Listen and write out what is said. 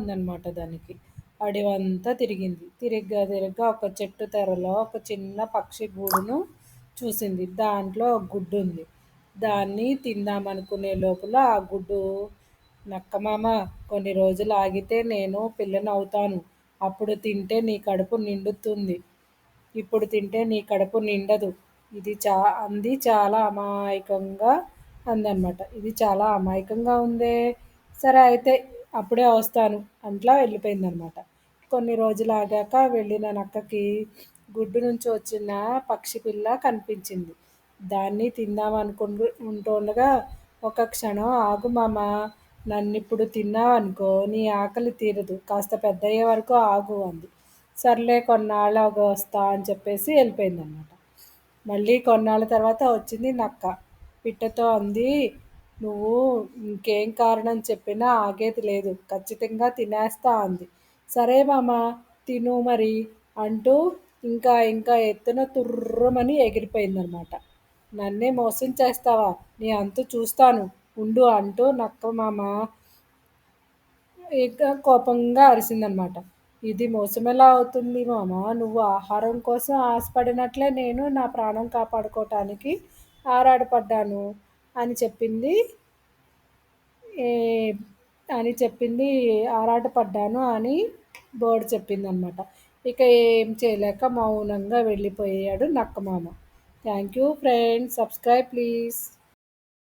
ఉందన్నమాట దానికి. అడవంతా తిరిగింది. తిరిగ్గా తిరగ్గా ఒక చెట్టు తెరలో ఒక చిన్న పక్షి గూడును చూసింది. దాంట్లో ఒక గుడ్డు ఉంది. దాన్ని తిందామనుకునే లోపల ఆ గుడ్డు, నక్కమామ, కొన్ని రోజులు ఆగితే నేను పిల్లనవుతాను. అప్పుడు తింటే నీ కడుపు నిండుతుంది. ఇప్పుడు తింటే నీ కడుపు నిండదు. ఇది అంది చాలా అమాయకంగా అందనమాట. ఇది చాలా అమాయకంగా ఉందే. సరే అయితే అప్పుడే వస్తాను అట్లా వెళ్ళిపోయిందనమాట. కొన్ని రోజులు ఆగాక వెళ్ళిన నక్కకి గుడ్డు నుంచి వచ్చిన పక్షి పిల్ల కనిపించింది. దాన్ని తిందామనుకుంటూ ఉంటుండగా, ఒక క్షణం ఆగు మామ, నన్నిప్పుడు తిన్నావనుకో నీ ఆకలి తీరదు, కాస్త పెద్దయ్యే వరకు ఆగు అంది. సర్లే కొన్నాళ్ళగా వస్తా అని చెప్పేసి వెళ్ళిపోయిందనమాట. మళ్ళీ కొన్నాళ్ళ తర్వాత వచ్చింది నక్క. పిట్టతో అంది, నువ్వు ఇంకేం కారణం చెప్పినా ఆగేది లేదు, ఖచ్చితంగా తినేస్తా అంది. సరే మామ, తిను మరి అంటూ ఇంకా ఇంకా ఎత్తున తుర్రుమని ఎగిరిపోయిందనమాట. నన్నే మోసం చేస్తావా, నీ అంతు చూస్తాను ఉండు అంటూ నక్క మామ ఇక కోపంగా అరిసిందనమాట. ఇది మోసమెలా అవుతుంది మామ, నువ్వు ఆహారం కోసం ఆశపడినట్లే నేను నా ప్రాణం కాపాడుకోవటానికి ఆరాటపడ్డాను అని చెప్పింది. ఏ అని చెప్పింది, ఆరాటపడ్డాను అని బోర్డు చెప్పిందనమాట. ఇక ఏం చేయలేక మౌనంగా వెళ్ళిపోయాడు నక్కమామ. Thank you friends, subscribe please.